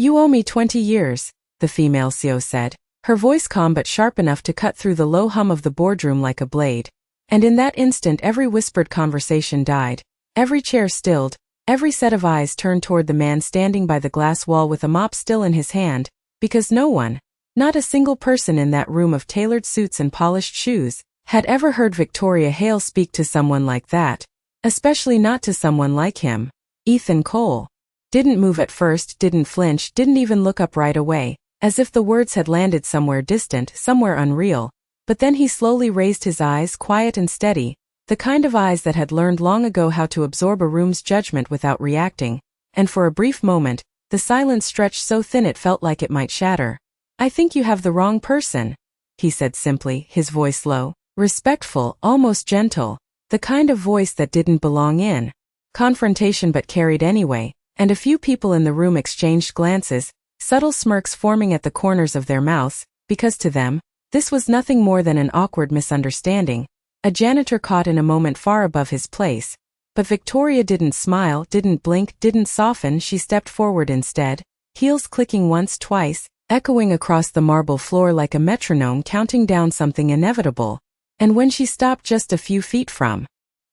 You owe me 20 years, the female CEO said, her voice calm but sharp enough to cut through the low hum of the boardroom like a blade. And in that instant every whispered conversation died, every chair stilled, every set of eyes turned toward the man standing by the glass wall with a mop still in his hand, because no one, not a single person in that room of tailored suits and polished shoes, had ever heard Victoria Hale speak to someone like that, especially not to someone like him. Ethan Cole didn't move at first, didn't flinch, didn't even look up right away, as if the words had landed somewhere distant, somewhere unreal. But then he slowly raised his eyes, quiet and steady, the kind of eyes that had learned long ago how to absorb a room's judgment without reacting, and for a brief moment, the silence stretched so thin it felt like it might shatter. I think you have the wrong person, he said simply, his voice low, respectful, almost gentle, the kind of voice that didn't belong in confrontation but carried anyway, and a few people in the room exchanged glances, subtle smirks forming at the corners of their mouths, because to them, this was nothing more than an awkward misunderstanding, a janitor caught in a moment far above his place. But Victoria didn't smile, didn't blink, didn't soften. She stepped forward instead, heels clicking once, twice, echoing across the marble floor like a metronome counting down something inevitable. And when she stopped just a few feet from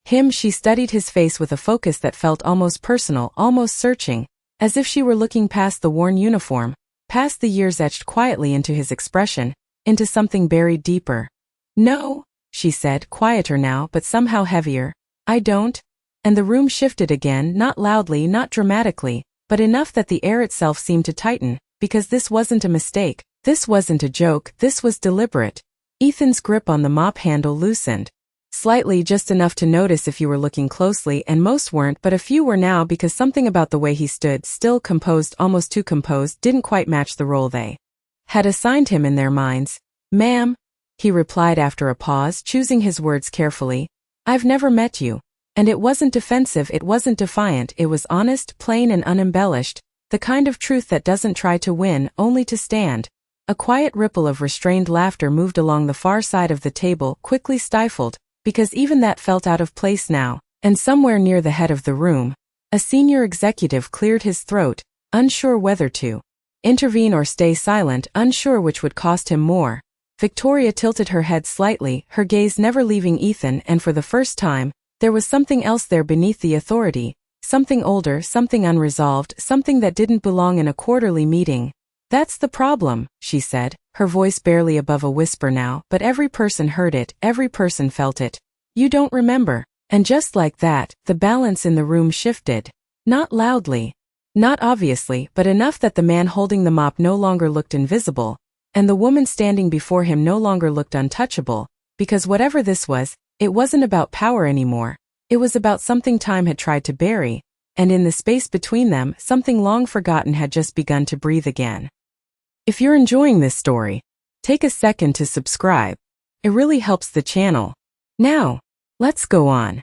him, she studied his face with a focus that felt almost personal, almost searching, as if she were looking past the worn uniform, past the years etched quietly into his expression, into something buried deeper. No, she said, quieter now but somehow heavier. I don't. And the room shifted again, not loudly, not dramatically, but enough that the air itself seemed to tighten, because this wasn't a mistake, this wasn't a joke, this was deliberate. Ethan's grip on the mop handle loosened. Slightly, just enough to notice if you were looking closely, and most weren't, but a few were now because something about the way he stood, still composed, almost too composed, didn't quite match the role they had assigned him in their minds. Ma'am, he replied after a pause, choosing his words carefully, I've never met you. And it wasn't defensive, it wasn't defiant, it was honest, plain and unembellished, the kind of truth that doesn't try to win, only to stand. A quiet ripple of restrained laughter moved along the far side of the table, quickly stifled, because even that felt out of place now, and somewhere near the head of the room, a senior executive cleared his throat, unsure whether to intervene or stay silent, unsure which would cost him more. Victoria tilted her head slightly, her gaze never leaving Ethan, and for the first time, there was something else there beneath the authority, something older, something unresolved, something that didn't belong in a quarterly meeting. That's the problem, she said, her voice barely above a whisper now, but every person heard it, every person felt it. You don't remember. And just like that, the balance in the room shifted. Not loudly, not obviously, but enough that the man holding the mop no longer looked invisible, and the woman standing before him no longer looked untouchable, because whatever this was, it wasn't about power anymore. It was about something time had tried to bury, and in the space between them, something long forgotten had just begun to breathe again. If you're enjoying this story, take a second to subscribe. It really helps the channel. Now, let's go on.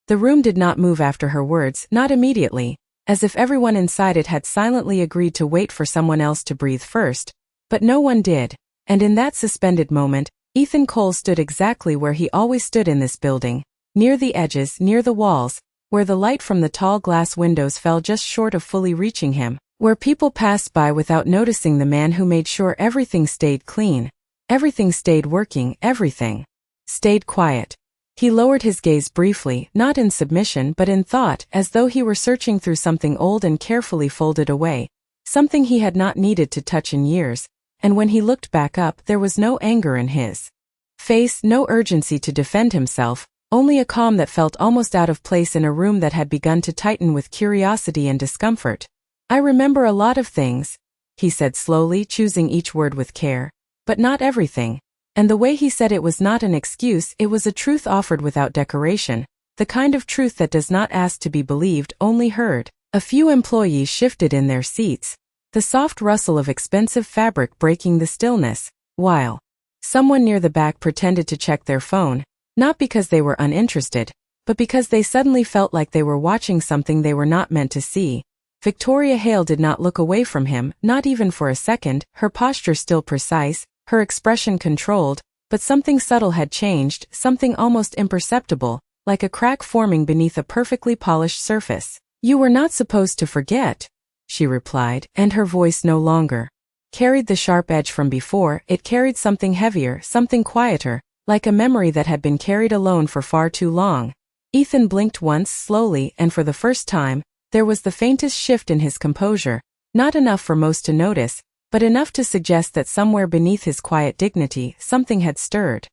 The room did not move after her words, not immediately, as if everyone inside it had silently agreed to wait for someone else to breathe first, but no one did, and in that suspended moment, Ethan Cole stood exactly where he always stood in this building, near the edges, near the walls, where the light from the tall glass windows fell just short of fully reaching him, where people passed by without noticing the man who made sure everything stayed clean, everything stayed working, everything stayed quiet. He lowered his gaze briefly, not in submission but in thought, as though he were searching through something old and carefully folded away, something he had not needed to touch in years. And when he looked back up, there was no anger in his face, no urgency to defend himself, only a calm that felt almost out of place in a room that had begun to tighten with curiosity and discomfort. I remember a lot of things, he said slowly, choosing each word with care, but not everything. And the way he said it was not an excuse, it was a truth offered without decoration, the kind of truth that does not ask to be believed, only heard. A few employees shifted in their seats, the soft rustle of expensive fabric breaking the stillness, while someone near the back pretended to check their phone, not because they were uninterested, but because they suddenly felt like they were watching something they were not meant to see. Victoria Hale did not look away from him, not even for a second, her posture still precise, her expression controlled, but something subtle had changed, something almost imperceptible, like a crack forming beneath a perfectly polished surface. You were not supposed to forget, she replied, and her voice no longer carried the sharp edge from before. It carried something heavier, something quieter, like a memory that had been carried alone for far too long. Ethan blinked once slowly, and for the first time, there was the faintest shift in his composure, not enough for most to notice, but enough to suggest that somewhere beneath his quiet dignity, something had stirred.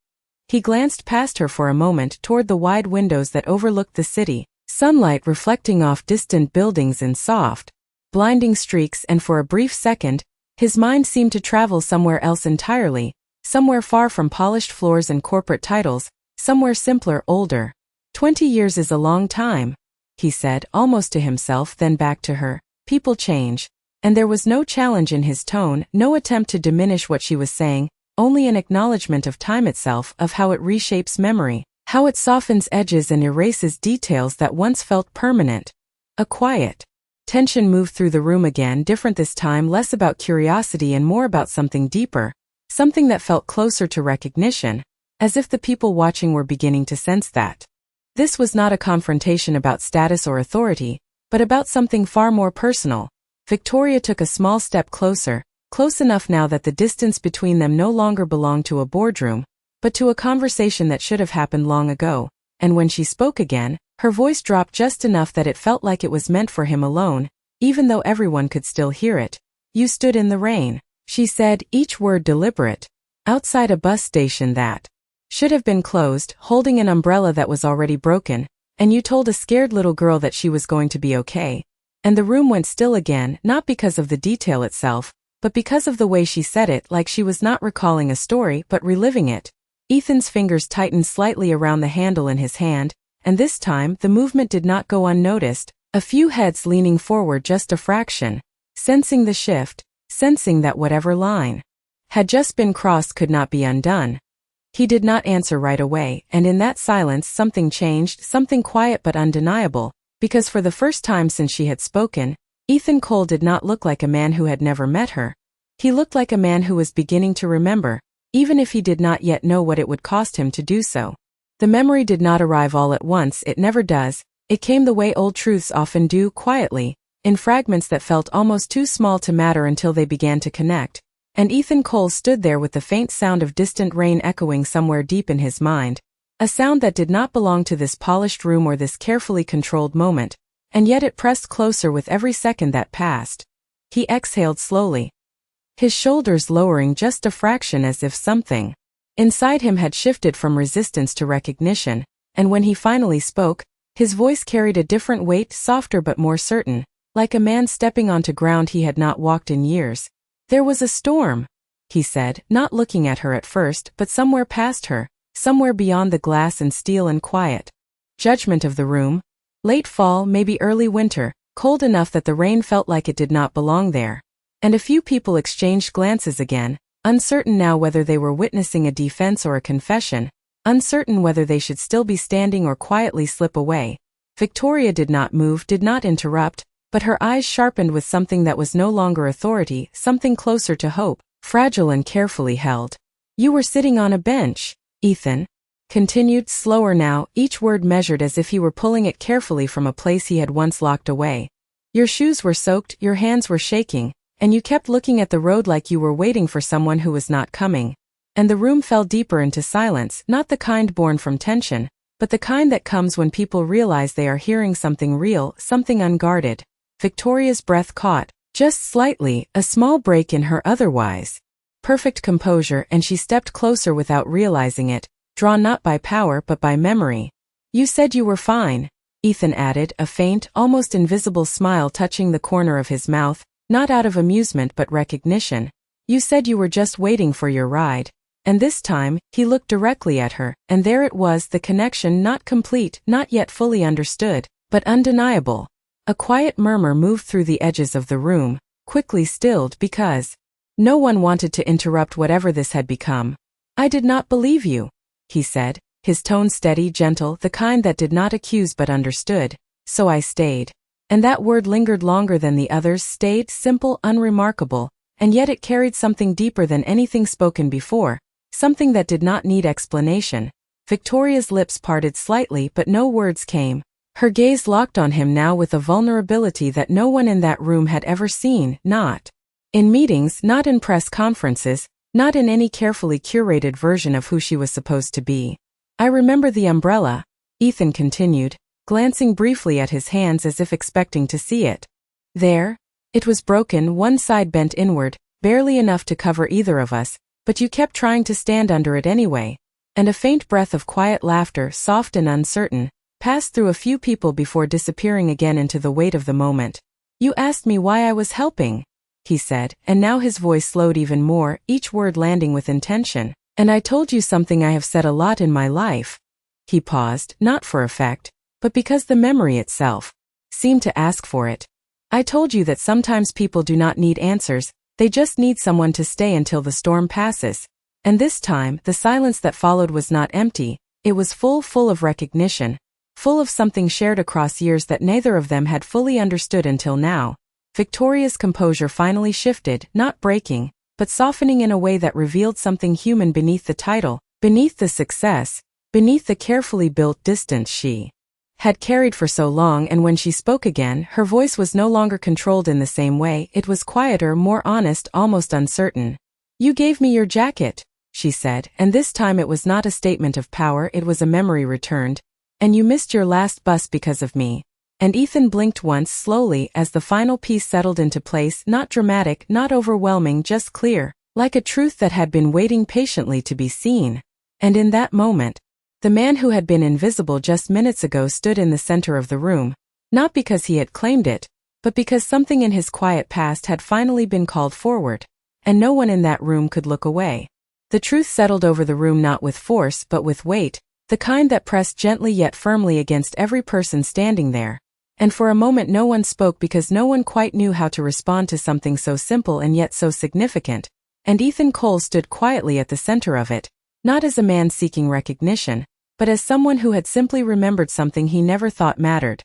He glanced past her for a moment toward the wide windows that overlooked the city, sunlight reflecting off distant buildings in soft, blinding streaks, and for a brief second, his mind seemed to travel somewhere else entirely, somewhere far from polished floors and corporate titles, somewhere simpler, older. 20 years is a long time, he said, almost to himself, then back to her. People change. And there was no challenge in his tone, no attempt to diminish what she was saying, only an acknowledgement of time itself, of how it reshapes memory, how it softens edges and erases details that once felt permanent. A quiet tension moved through the room again, different this time, less about curiosity and more about something deeper, something that felt closer to recognition, as if the people watching were beginning to sense that. This was not a confrontation about status or authority, but about something far more personal. Victoria took a small step closer, close enough now that the distance between them no longer belonged to a boardroom, but to a conversation that should have happened long ago, and when she spoke again, her voice dropped just enough that it felt like it was meant for him alone, even though everyone could still hear it. "You stood in the rain," she said, each word deliberate, "outside a bus station that should have been closed, holding an umbrella that was already broken, and you told a scared little girl that she was going to be okay." And the room went still again, not because of the detail itself, but because of the way she said it, like she was not recalling a story but reliving it. Ethan's fingers tightened slightly around the handle in his hand, and this time the movement did not go unnoticed, a few heads leaning forward just a fraction, sensing the shift, sensing that whatever line had just been crossed could not be undone. He did not answer right away, and in that silence something changed, something quiet but undeniable, because for the first time since she had spoken, Ethan Cole did not look like a man who had never met her. He looked like a man who was beginning to remember, even if he did not yet know what it would cost him to do so. The memory did not arrive all at once, it never does. It came the way old truths often do, quietly, in fragments that felt almost too small to matter until they began to connect. And Ethan Cole stood there with the faint sound of distant rain echoing somewhere deep in his mind, a sound that did not belong to this polished room or this carefully controlled moment, and yet it pressed closer with every second that passed. He exhaled slowly, his shoulders lowering just a fraction, as if something inside him had shifted from resistance to recognition, and when he finally spoke, his voice carried a different weight, softer but more certain, like a man stepping onto ground he had not walked in years. "There was a storm," he said, not looking at her at first, but somewhere past her, somewhere beyond the glass and steel and quiet judgment of the room. Late fall, maybe early winter, cold enough that the rain felt like it did not belong there. And a few people exchanged glances again, uncertain now whether they were witnessing a defense or a confession, uncertain whether they should still be standing or quietly slip away. Victoria did not move, did not interrupt, but her eyes sharpened with something that was no longer authority, something closer to hope, fragile and carefully held. "You were sitting on a bench," Ethan continued, slower now, each word measured as if he were pulling it carefully from a place he had once locked away. "Your shoes were soaked, your hands were shaking, and you kept looking at the road like you were waiting for someone who was not coming." And the room fell deeper into silence, not the kind born from tension, but the kind that comes when people realize they are hearing something real, something unguarded. Victoria's breath caught, just slightly, a small break in her otherwise perfect composure, and she stepped closer without realizing it, drawn not by power but by memory. "You said you were fine," Ethan added, a faint, almost invisible smile touching the corner of his mouth, not out of amusement but recognition. "You said you were just waiting for your ride." And this time, he looked directly at her, and there it was, the connection, not complete, not yet fully understood, but undeniable. A quiet murmur moved through the edges of the room, quickly stilled because no one wanted to interrupt whatever this had become. "I did not believe you," he said, his tone steady, gentle, the kind that did not accuse but understood. "So I stayed." And that word lingered longer than the others, stayed, simple, unremarkable, and yet it carried something deeper than anything spoken before, something that did not need explanation. Victoria's lips parted slightly, but no words came, Her gaze locked on him now with a vulnerability that no one in that room had ever seen, not in meetings, not in press conferences, not in any carefully curated version of who she was supposed to be. I remember the umbrella, Ethan continued, glancing briefly at his hands as if expecting to see it. There. It was broken, one side bent inward, barely enough to cover either of us, but you kept trying to stand under it anyway. And a faint breath of quiet laughter, soft and uncertain, passed through a few people before disappearing again into the weight of the moment. You asked me why I was helping, he said, and now his voice slowed even more, each word landing with intention. And I told you something I have said a lot in my life. He paused, not for effect, but because the memory itself seemed to ask for it. I told you that sometimes people do not need answers, they just need someone to stay until the storm passes. And this time, the silence that followed was not empty, it was full of recognition, full of something shared across years that neither of them had fully understood until now. Victoria's composure finally shifted, not breaking, but softening in a way that revealed something human beneath the title, beneath the success, beneath the carefully built distance she had carried for so long. And when she spoke again, her voice was no longer controlled in the same way, it was quieter, more honest, almost uncertain. You gave me your jacket, she said, and this time it was not a statement of power, it was a memory returned. And you missed your last bus because of me. And Ethan blinked once slowly as the final piece settled into place, not dramatic, not overwhelming, just clear, like a truth that had been waiting patiently to be seen. And in that moment, the man who had been invisible just minutes ago stood in the center of the room, not because he had claimed it, but because something in his quiet past had finally been called forward, and no one in that room could look away. The truth settled over the room not with force but with weight, the kind that pressed gently yet firmly against every person standing there. And for a moment no one spoke because no one quite knew how to respond to something so simple and yet so significant, and Ethan Cole stood quietly at the center of it, not as a man seeking recognition, but as someone who had simply remembered something he never thought mattered.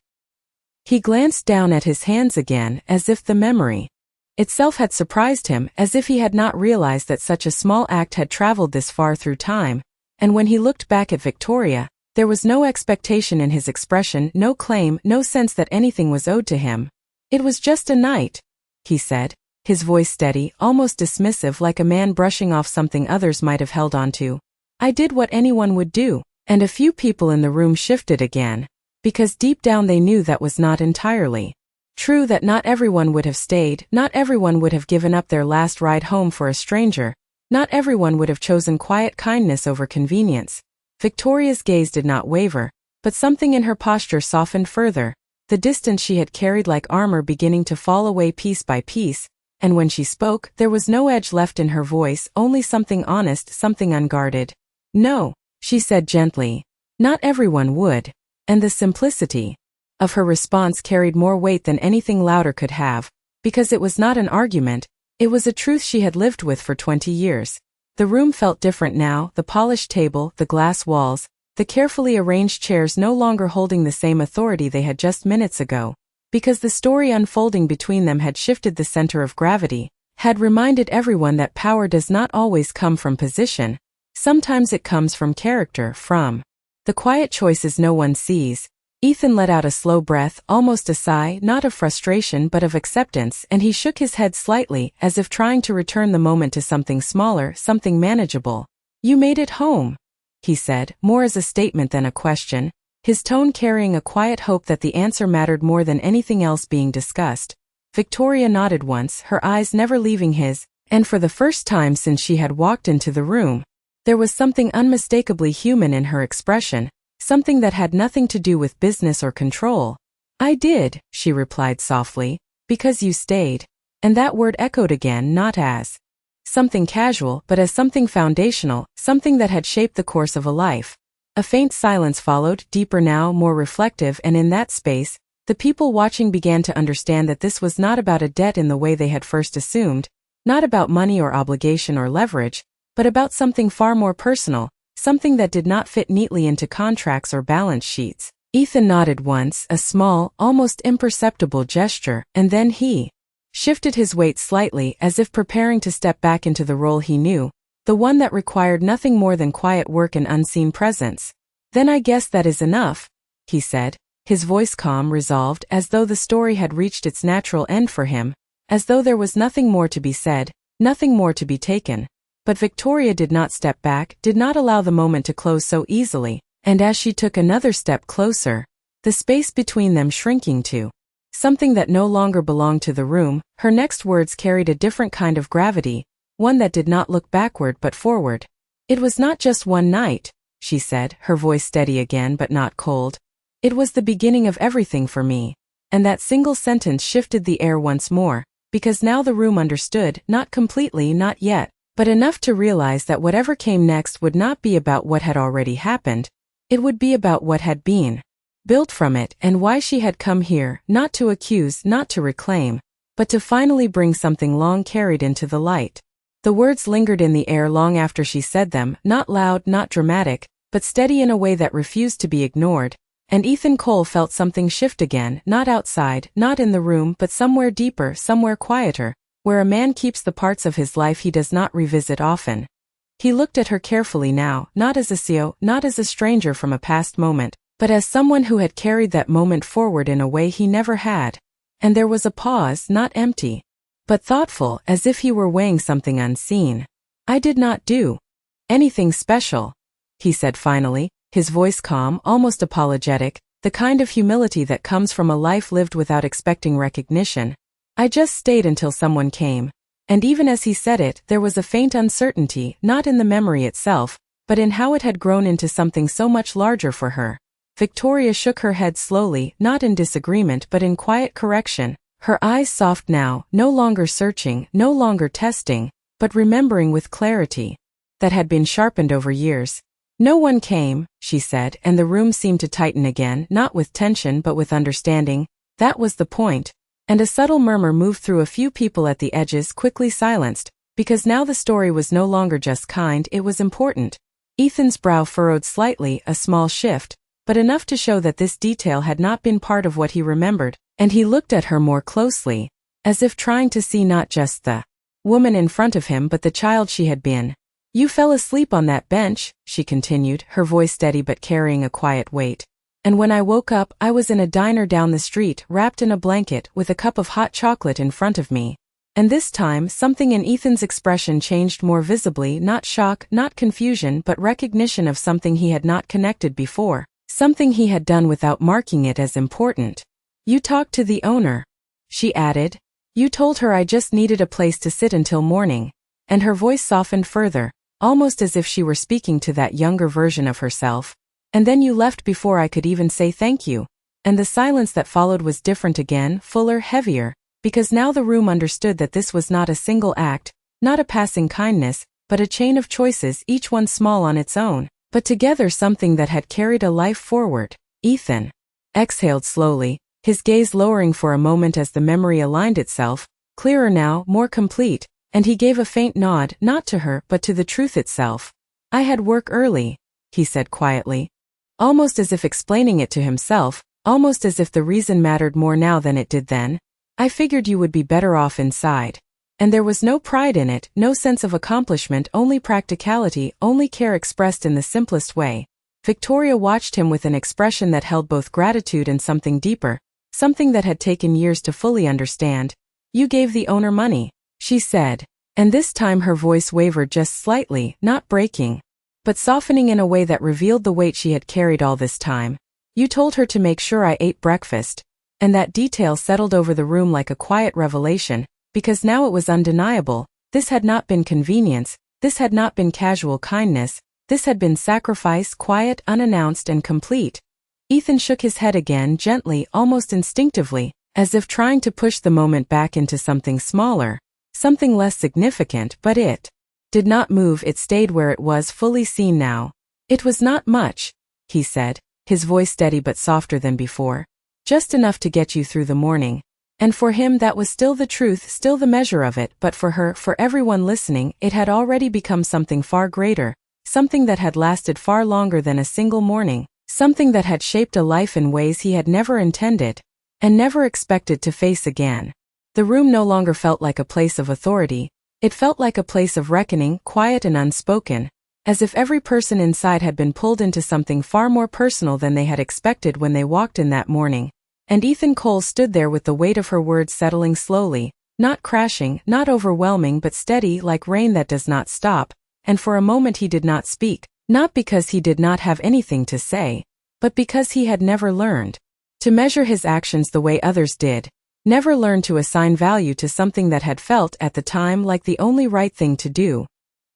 He glanced down at his hands again, as if the memory itself had surprised him, as if he had not realized that such a small act had traveled this far through time, and when he looked back at Victoria, there was no expectation in his expression, no claim, no sense that anything was owed to him. It was just a night, he said, his voice steady, almost dismissive, like a man brushing off something others might have held onto. I did what anyone would do, and a few people in the room shifted again, because deep down they knew that was not entirely true, that not everyone would have stayed, not everyone would have given up their last ride home for a stranger, not everyone would have chosen quiet kindness over convenience. Victoria's gaze did not waver, but something in her posture softened further, the distance she had carried like armor beginning to fall away piece by piece, and when she spoke, there was no edge left in her voice, only something honest, something unguarded. No, she said gently. Not everyone would, and the simplicity of her response carried more weight than anything louder could have, because it was not an argument, it was a truth she had lived with for 20 years. The room felt different now, the polished table, the glass walls, the carefully arranged chairs no longer holding the same authority they had just minutes ago, because the story unfolding between them had shifted the center of gravity, had reminded everyone that power does not always come from position, sometimes it comes from character, from the quiet choices no one sees. Ethan let out a slow breath, almost a sigh, not of frustration but of acceptance, and he shook his head slightly, as if trying to return the moment to something smaller, something manageable. You made it home, he said, more as a statement than a question, his tone carrying a quiet hope that the answer mattered more than anything else being discussed. Victoria nodded once, her eyes never leaving his, and for the first time since she had walked into the room, there was something unmistakably human in her expression, something that had nothing to do with business or control. I did, she replied softly, because you stayed. And that word echoed again, not as something casual, but as something foundational, something that had shaped the course of a life. A faint silence followed, deeper now, more reflective, and in that space, the people watching began to understand that this was not about a debt in the way they had first assumed, not about money or obligation or leverage, but about something far more personal, something that did not fit neatly into contracts or balance sheets. Ethan nodded once, a small, almost imperceptible gesture, and then he shifted his weight slightly, as if preparing to step back into the role he knew, the one that required nothing more than quiet work and unseen presence. Then I guess that is enough, he said, his voice calm, resolved, as though the story had reached its natural end for him, as though there was nothing more to be said, nothing more to be taken. But Victoria did not step back, did not allow the moment to close so easily, and as she took another step closer, the space between them shrinking to something that no longer belonged to the room, her next words carried a different kind of gravity, one that did not look backward but forward. "It was not just one night," she said, her voice steady again but not cold. "It was the beginning of everything for me." And that single sentence shifted the air once more, because now the room understood, not completely, not yet, but enough to realize that whatever came next would not be about what had already happened. It would be about what had been built from it, and why she had come here, not to accuse, not to reclaim, but to finally bring something long carried into the light. The words lingered in the air long after she said them, not loud, not dramatic, but steady in a way that refused to be ignored, and Ethan Cole felt something shift again, not outside, not in the room, but somewhere deeper, somewhere quieter, where a man keeps the parts of his life he does not revisit often. He looked at her carefully now, not as a CEO, not as a stranger from a past moment, but as someone who had carried that moment forward in a way he never had. And there was a pause, not empty, but thoughtful, as if he were weighing something unseen. "I did not do anything special," he said finally, his voice calm, almost apologetic, the kind of humility that comes from a life lived without expecting recognition. "I just stayed until someone came." And even as he said it, there was a faint uncertainty, not in the memory itself, but in how it had grown into something so much larger for her. Victoria shook her head slowly, not in disagreement but in quiet correction, her eyes soft now, no longer searching, no longer testing, but remembering with clarity that had been sharpened over years. "No one came," she said, and the room seemed to tighten again, not with tension but with understanding. That was the point. And a subtle murmur moved through a few people at the edges, quickly silenced, because now the story was no longer just kind, it was important. Ethan's brow furrowed slightly, a small shift, but enough to show that this detail had not been part of what he remembered, and he looked at her more closely, as if trying to see not just the woman in front of him but the child she had been. "You fell asleep on that bench," she continued, her voice steady but carrying a quiet weight. "And when I woke up, I was in a diner down the street, wrapped in a blanket, with a cup of hot chocolate in front of me." And this time, something in Ethan's expression changed more visibly, not shock, not confusion, but recognition of something he had not connected before. Something he had done without marking it as important. "You talked to the owner," she added. "You told her I just needed a place to sit until morning." And her voice softened further, almost as if she were speaking to that younger version of herself. "And then you left before I could even say thank you." And the silence that followed was different again, fuller, heavier, because now the room understood that this was not a single act, not a passing kindness, but a chain of choices, each one small on its own, but together something that had carried a life forward. Ethan exhaled slowly, his gaze lowering for a moment as the memory aligned itself, clearer now, more complete, and he gave a faint nod, not to her but to the truth itself. "I had work early," he said quietly, almost as if explaining it to himself, almost as if the reason mattered more now than it did then. "I figured you would be better off inside." And there was no pride in it, no sense of accomplishment, only practicality, only care expressed in the simplest way. Victoria watched him with an expression that held both gratitude and something deeper, something that had taken years to fully understand. "You gave the owner money," she said, and this time her voice wavered just slightly, not breaking, but softening in a way that revealed the weight she had carried all this time. "You told her to make sure I ate breakfast." And that detail settled over the room like a quiet revelation, because now it was undeniable. This had not been convenience, this had not been casual kindness, this had been sacrifice, quiet, unannounced, and complete. Ethan shook his head again, gently, almost instinctively, as if trying to push the moment back into something smaller, something less significant, but it did not move, it stayed where it was, fully seen now. "It was not much," he said, his voice steady but softer than before. "Just enough to get you through the morning." And for him that was still the truth, still the measure of it, but for her, for everyone listening, it had already become something far greater, something that had lasted far longer than a single morning, something that had shaped a life in ways he had never intended, and never expected to face again. The room no longer felt like a place of authority, it felt like a place of reckoning, quiet and unspoken, as if every person inside had been pulled into something far more personal than they had expected when they walked in that morning. And Ethan Cole stood there with the weight of her words settling slowly, not crashing, not overwhelming but steady like rain that does not stop, and for a moment he did not speak, not because he did not have anything to say, but because he had never learned to measure his actions the way others did, never learned to assign value to something that had felt at the time like the only right thing to do.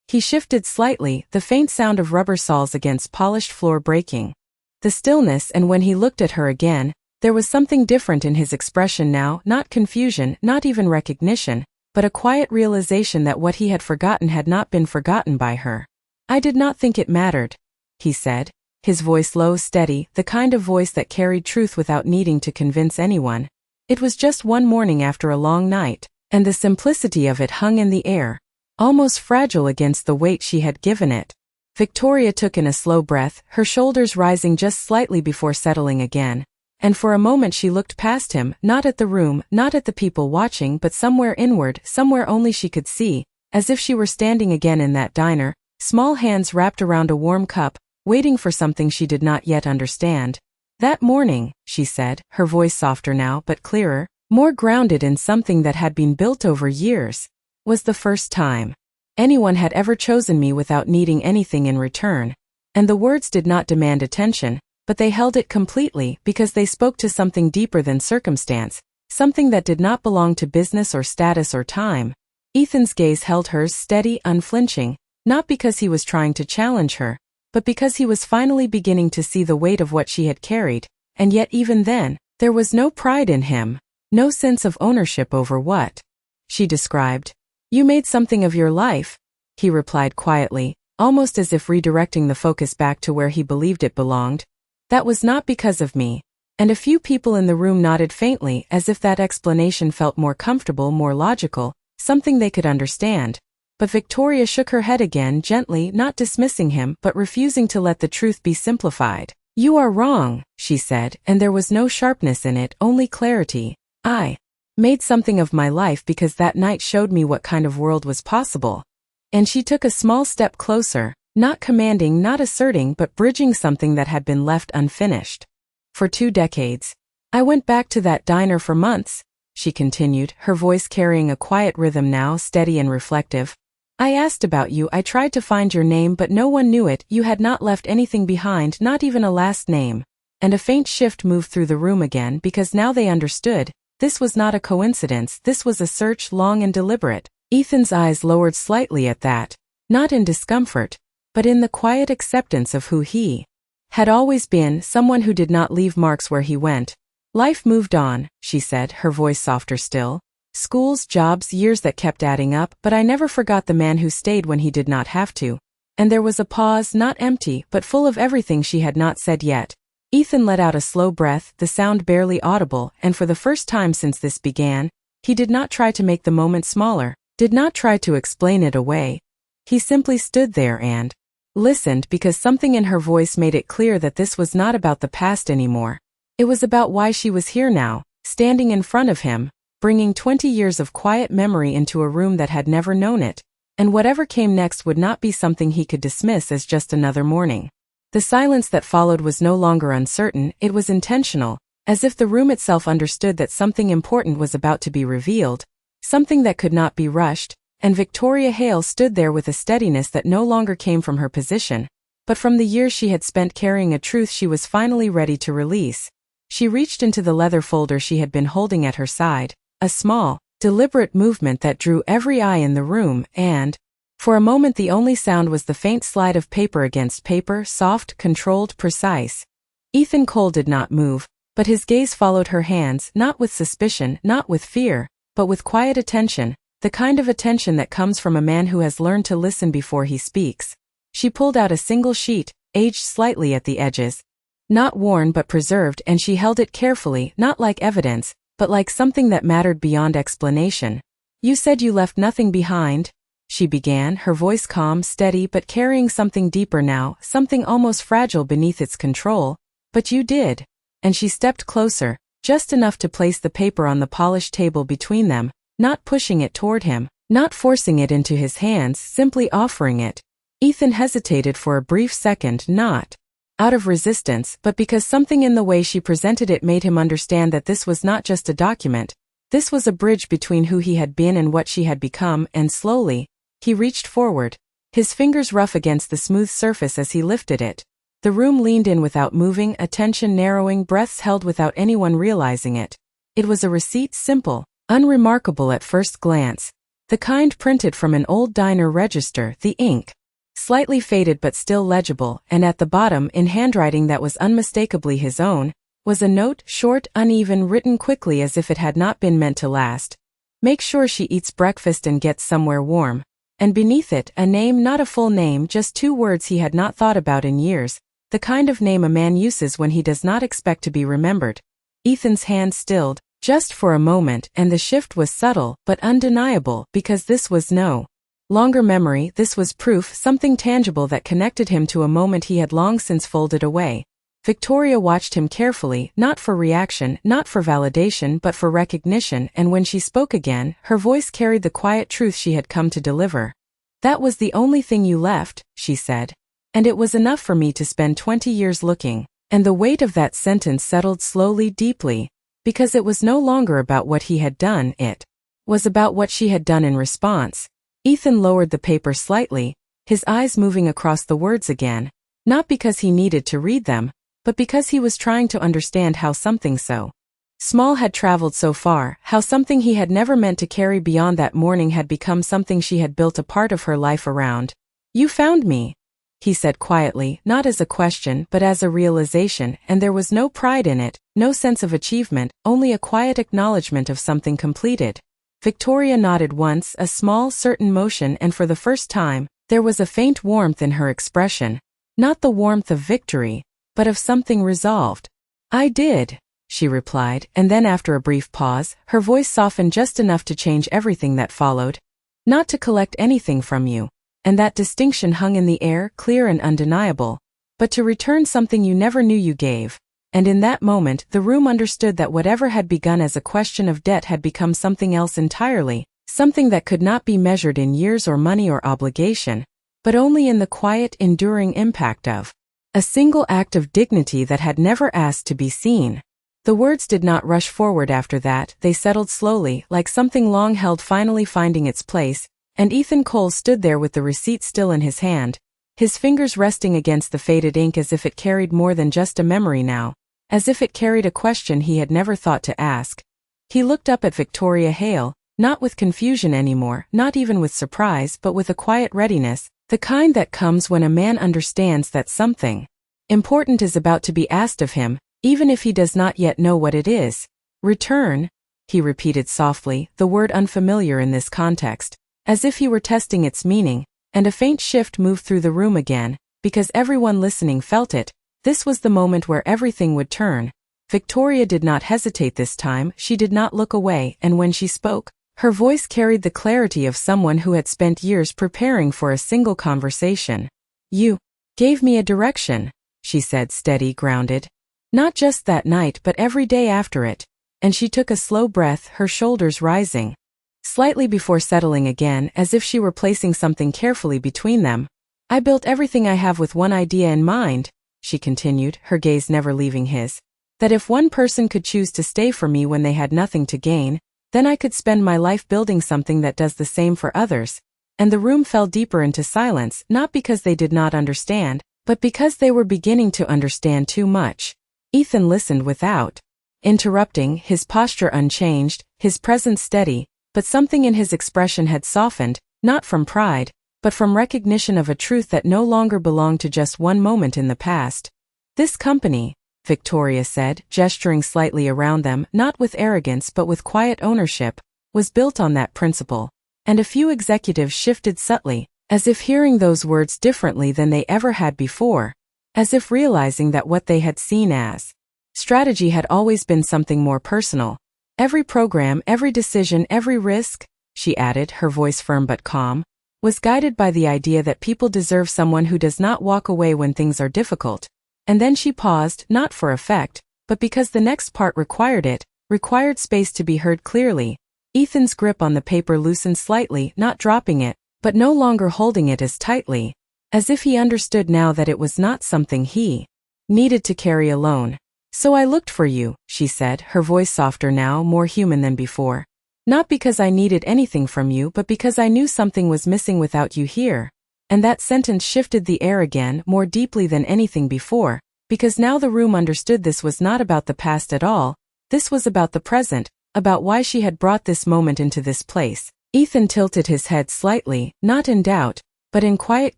He shifted slightly, the faint sound of rubber soles against polished floor breaking. The stillness, and when he looked at her again, there was something different in his expression now, not confusion, not even recognition, but a quiet realization that what he had forgotten had not been forgotten by her. "I did not think it mattered," he said, his voice low, steady, the kind of voice that carried truth without needing to convince anyone. It was just one morning after a long night, and the simplicity of it hung in the air, almost fragile against the weight she had given it. Victoria took in a slow breath, her shoulders rising just slightly before settling again. And for a moment she looked past him, not at the room, not at the people watching, but somewhere inward, somewhere only she could see, as if she were standing again in that diner, small hands wrapped around a warm cup, waiting for something she did not yet understand. "That morning," she said, her voice softer now but clearer, more grounded in something that had been built over years, "was the first time anyone had ever chosen me without needing anything in return." And the words did not demand attention, but they held it completely because they spoke to something deeper than circumstance, something that did not belong to business or status or time. Ethan's gaze held hers steady, unflinching, not because he was trying to challenge her, but because he was finally beginning to see the weight of what she had carried, and yet even then, there was no pride in him, no sense of ownership over what she described. "You made something of your life," he replied quietly, almost as if redirecting the focus back to where he believed it belonged. "That was not because of me." And a few people in the room nodded faintly, as if that explanation felt more comfortable, more logical, something they could understand. But Victoria shook her head again, gently, not dismissing him, but refusing to let the truth be simplified. "You are wrong," she said, and there was no sharpness in it, only clarity. "I made something of my life because that night showed me what kind of world was possible." And she took a small step closer, not commanding, not asserting, but bridging something that had been left unfinished. "For 2 decades. I went back to that diner for months," she continued, her voice carrying a quiet rhythm now, steady and reflective. "I asked about you, I tried to find your name but no one knew it, you had not left anything behind, not even a last name." And a faint shift moved through the room again because now they understood. This was not a coincidence, this was a search long and deliberate. Ethan's eyes lowered slightly at that, not in discomfort, but in the quiet acceptance of who he had always been, someone who did not leave marks where he went. "Life moved on," she said, her voice softer still. "Schools, jobs, years that kept adding up, but I never forgot the man who stayed when he did not have to." And there was a pause, not empty, but full of everything she had not said yet. Ethan let out a slow breath, the sound barely audible, and for the first time since this began, he did not try to make the moment smaller, did not try to explain it away. He simply stood there and listened, because something in her voice made it clear that this was not about the past anymore. It was about why she was here now, standing in front of him, bringing 20 years of quiet memory into a room that had never known it, and whatever came next would not be something he could dismiss as just another morning. The silence that followed was no longer uncertain, it was intentional, as if the room itself understood that something important was about to be revealed, something that could not be rushed. And Victoria Hale stood there with a steadiness that no longer came from her position, but from the years she had spent carrying a truth she was finally ready to release. She reached into the leather folder she had been holding at her side, a small, deliberate movement that drew every eye in the room, and for a moment the only sound was the faint slide of paper against paper, soft, controlled, precise. Ethan Cole did not move, but his gaze followed her hands, not with suspicion, not with fear, but with quiet attention. The kind of attention that comes from a man who has learned to listen before he speaks. She pulled out a single sheet, aged slightly at the edges. Not worn but preserved, and she held it carefully, not like evidence, but like something that mattered beyond explanation. "You said you left nothing behind," she began, her voice calm, steady, but carrying something deeper now, something almost fragile beneath its control. "But you did." And she stepped closer, just enough to place the paper on the polished table between them. Not pushing it toward him, not forcing it into his hands, simply offering it. Ethan hesitated for a brief second, not out of resistance, but because something in the way she presented it made him understand that this was not just a document. This was a bridge between who he had been and what she had become, and slowly, he reached forward, his fingers rough against the smooth surface as he lifted it. The room leaned in without moving, attention narrowing, breaths held without anyone realizing it. It was a receipt, simple, unremarkable at first glance, the kind printed from an old diner register, the ink slightly faded but still legible, and at the bottom, in handwriting that was unmistakably his own, was a note, short, uneven, written quickly as if it had not been meant to last. Make sure she eats breakfast and gets somewhere warm. And beneath it, a name, not a full name, just 2 words he had not thought about in years, the kind of name a man uses when he does not expect to be remembered. Ethan's hand stilled, just for a moment, and the shift was subtle, but undeniable, because this was no longer memory, this was proof, something tangible that connected him to a moment he had long since folded away. Victoria watched him carefully, not for reaction, not for validation, but for recognition, and when she spoke again, her voice carried the quiet truth she had come to deliver. That was the only thing you left, she said. And it was enough for me to spend 20 years looking. And the weight of that sentence settled slowly, deeply, because it was no longer about what he had done, it was about what she had done in response. Ethan lowered the paper slightly, his eyes moving across the words again, not because he needed to read them, but because he was trying to understand how something so small had traveled so far, how something he had never meant to carry beyond that morning had become something she had built a part of her life around. You found me, he said quietly, not as a question but as a realization, and there was no pride in it, no sense of achievement, only a quiet acknowledgement of something completed. Victoria nodded once, a small, certain motion, and for the first time, there was a faint warmth in her expression, not the warmth of victory, but of something resolved. I did, she replied, and then after a brief pause, her voice softened just enough to change everything that followed. Not to collect anything from you, and that distinction hung in the air, clear and undeniable, but to return something you never knew you gave. And in that moment, the room understood that whatever had begun as a question of debt had become something else entirely, something that could not be measured in years or money or obligation, but only in the quiet, enduring impact of a single act of dignity that had never asked to be seen. The words did not rush forward after that, they settled slowly, like something long held finally finding its place, and Ethan Cole stood there with the receipt still in his hand, his fingers resting against the faded ink as if it carried more than just a memory now, as if it carried a question he had never thought to ask. He looked up at Victoria Hale, not with confusion anymore, not even with surprise, but with a quiet readiness, the kind that comes when a man understands that something important is about to be asked of him, even if he does not yet know what it is. Return, he repeated softly, the word unfamiliar in this context, as if he were testing its meaning, and a faint shift moved through the room again, because everyone listening felt it. This was the moment where everything would turn. Victoria did not hesitate this time, she did not look away, and when she spoke, her voice carried the clarity of someone who had spent years preparing for a single conversation. You gave me a direction, she said, steady, grounded. Not just that night but every day after it. And she took a slow breath, her shoulders rising slightly before settling again, as if she were placing something carefully between them. I built everything I have with one idea in mind, she continued, her gaze never leaving his. That if one person could choose to stay for me when they had nothing to gain, then I could spend my life building something that does the same for others. And the room fell deeper into silence, not because they did not understand, but because they were beginning to understand too much. Ethan listened without interrupting, his posture unchanged, his presence steady, but something in his expression had softened, not from pride, but from recognition of a truth that no longer belonged to just one moment in the past. This company, Victoria said, gesturing slightly around them, not with arrogance but with quiet ownership, was built on that principle. And a few executives shifted subtly, as if hearing those words differently than they ever had before, as if realizing that what they had seen as strategy had always been something more personal. Every program, every decision, every risk, she added, her voice firm but calm, was guided by the idea that people deserve someone who does not walk away when things are difficult. And then she paused, not for effect, but because the next part required it, required space to be heard clearly. Ethan's grip on the paper loosened slightly, not dropping it, but no longer holding it as tightly. as if he understood now that it was not something he needed to carry alone. "So I looked for you," she said, her voice softer now, more human than before. "Not because I needed anything from you, but because I knew something was missing without you here." And that sentence shifted the air again, more deeply than anything before, because now the room understood this was not about the past at all. This was about the present, about why she had brought this moment into this place. Ethan tilted his head slightly, not in doubt, but in quiet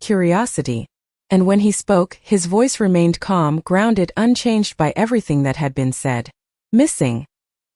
curiosity. And when he spoke, his voice remained calm, grounded, unchanged by everything that had been said. "Missing,"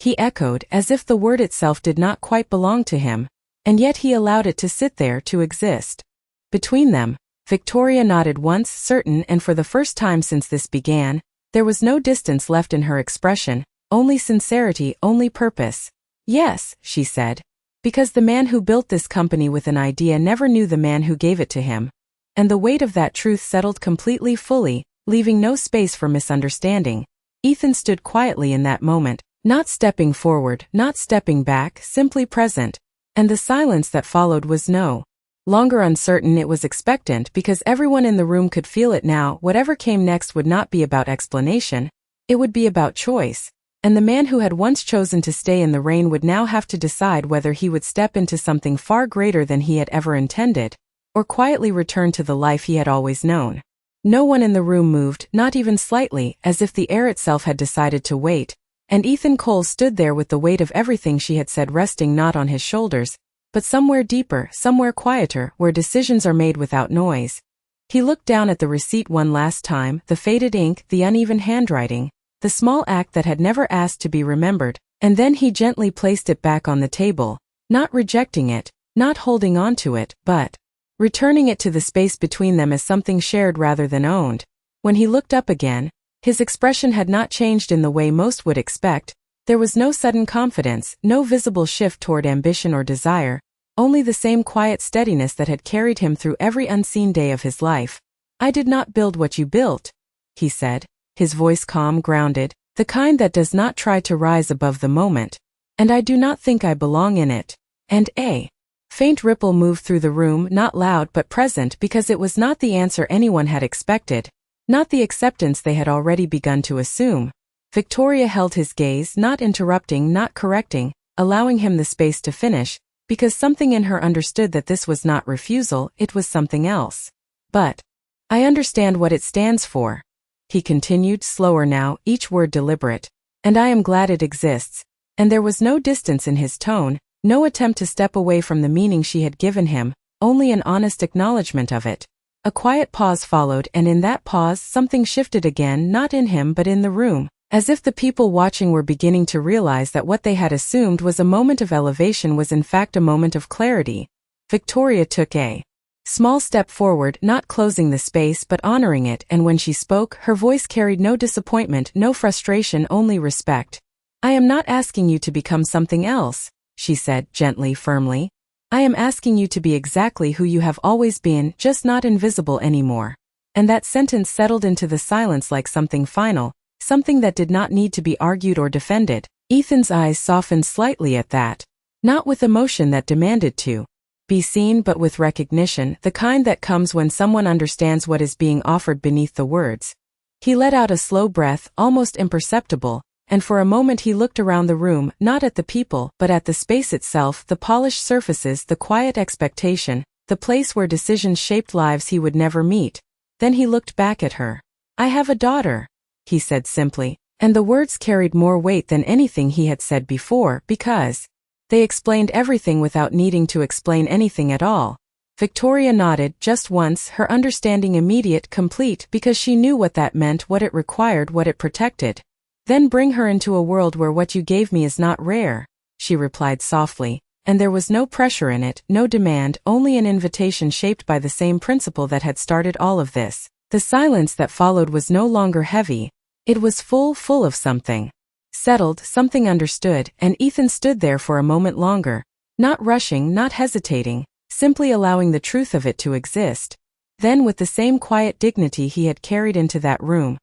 he echoed, as if the word itself did not quite belong to him, and yet he allowed it to sit there, to exist. Between them, Victoria nodded once, certain, and for the first time since this began, there was no distance left in her expression, only sincerity, only purpose. "Yes," she said, "because the man who built this company with an idea never knew the man who gave it to him." And the weight of that truth settled completely, fully, leaving no space for misunderstanding. Ethan stood quietly in that moment, not stepping forward, not stepping back, simply present. And the silence that followed was no longer uncertain, it was expectant, because everyone in the room could feel it now. Whatever came next would not be about explanation, it would be about choice. And the man who had once chosen to stay in the rain would now have to decide whether he would step into something far greater than he had ever intended, or quietly return to the life he had always known. No one in the room moved, not even slightly, as if the air itself had decided to wait, and Ethan Cole stood there with the weight of everything she had said resting not on his shoulders, but somewhere deeper, somewhere quieter, where decisions are made without noise. He looked down at the receipt one last time, the faded ink, the uneven handwriting, the small act that had never asked to be remembered, and then he gently placed it back on the table, not rejecting it, not holding on to it, but returning it to the space between them as something shared rather than owned. When he looked up again, his expression had not changed in the way most would expect. There was no sudden confidence, no visible shift toward ambition or desire, only the same quiet steadiness that had carried him through every unseen day of his life. "I did not build what you built," he said, his voice calm, grounded, the kind that does not try to rise above the moment. "And I do not think I belong in it." And a faint ripple moved through the room, not loud but present, because it was not the answer anyone had expected, not the acceptance they had already begun to assume. Victoria held his gaze, not interrupting, not correcting, allowing him the space to finish, because something in her understood that this was not refusal, it was something else. "But I understand what it stands for," he continued, slower now, each word deliberate, "and I am glad it exists." And there was no distance in his tone, no attempt to step away from the meaning she had given him, only an honest acknowledgement of it. A quiet pause followed, and in that pause something shifted again, not in him but in the room, as if the people watching were beginning to realize that what they had assumed was a moment of elevation was in fact a moment of clarity. Victoria took a small step forward, not closing the space but honoring it, and when she spoke, her voice carried no disappointment, no frustration, only respect. "I am not asking you to become something else," she said, gently, firmly. "I am asking you to be exactly who you have always been, just not invisible anymore." And that sentence settled into the silence like something final, something that did not need to be argued or defended. Ethan's eyes softened slightly at that, not with emotion that demanded to be seen but with recognition, the kind that comes when someone understands what is being offered beneath the words. He let out a slow breath, almost imperceptible, and for a moment he looked around the room, not at the people, but at the space itself, the polished surfaces, the quiet expectation, the place where decisions shaped lives he would never meet. Then he looked back at her. "I have a daughter," he said simply, and the words carried more weight than anything he had said before, because they explained everything without needing to explain anything at all. Victoria nodded, just once, her understanding immediate, complete, because she knew what that meant, what it required, what it protected. "Then bring her into a world where what you gave me is not rare," she replied softly, and there was no pressure in it, no demand, only an invitation shaped by the same principle that had started all of this. The silence that followed was no longer heavy. It was full of something settled, something understood, and Ethan stood there for a moment longer, not rushing, not hesitating, simply allowing the truth of it to exist. Then, with the same quiet dignity he had carried into that room,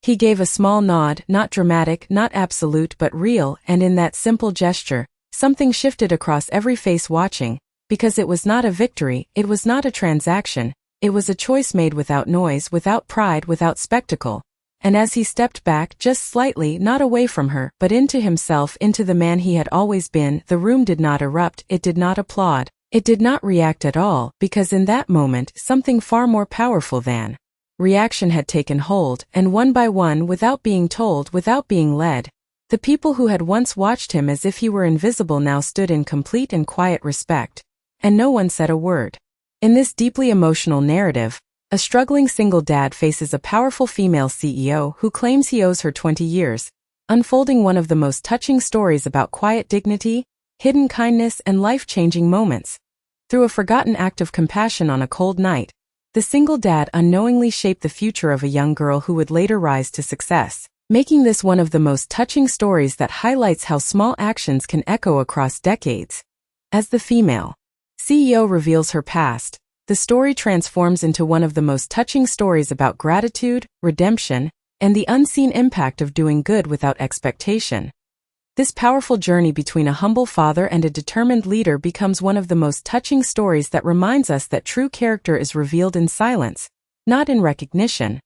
he gave a small nod, not dramatic, not absolute but real, and in that simple gesture, something shifted across every face watching, because it was not a victory, it was not a transaction, It was a choice made without noise, without pride, without spectacle. And as he stepped back, just slightly, not away from her, but into himself, into the man he had always been, the room did not erupt, it did not applaud, it did not react at all, because in that moment, something far more powerful than reaction had taken hold, and one by one, without being told, without being led, the people who had once watched him as if he were invisible now stood in complete and quiet respect. And no one said a word. In this deeply emotional narrative, a struggling single dad faces a powerful female CEO who claims he owes her 20 years, unfolding one of the most touching stories about quiet dignity, hidden kindness, and life-changing moments. Through a forgotten act of compassion on a cold night, the single dad unknowingly shaped the future of a young girl who would later rise to success, making this one of the most touching stories that highlights how small actions can echo across decades. As the female CEO reveals her past, the story transforms into one of the most touching stories about gratitude, redemption, and the unseen impact of doing good without expectation. This powerful journey between a humble father and a determined leader becomes one of the most touching stories that reminds us that true character is revealed in silence, not in recognition.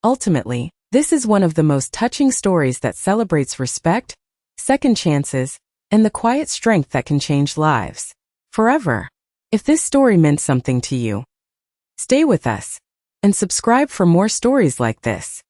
Ultimately, this is one of the most touching stories that celebrates respect, second chances, and the quiet strength that can change lives forever. If this story meant something to you, stay with us and subscribe for more stories like this.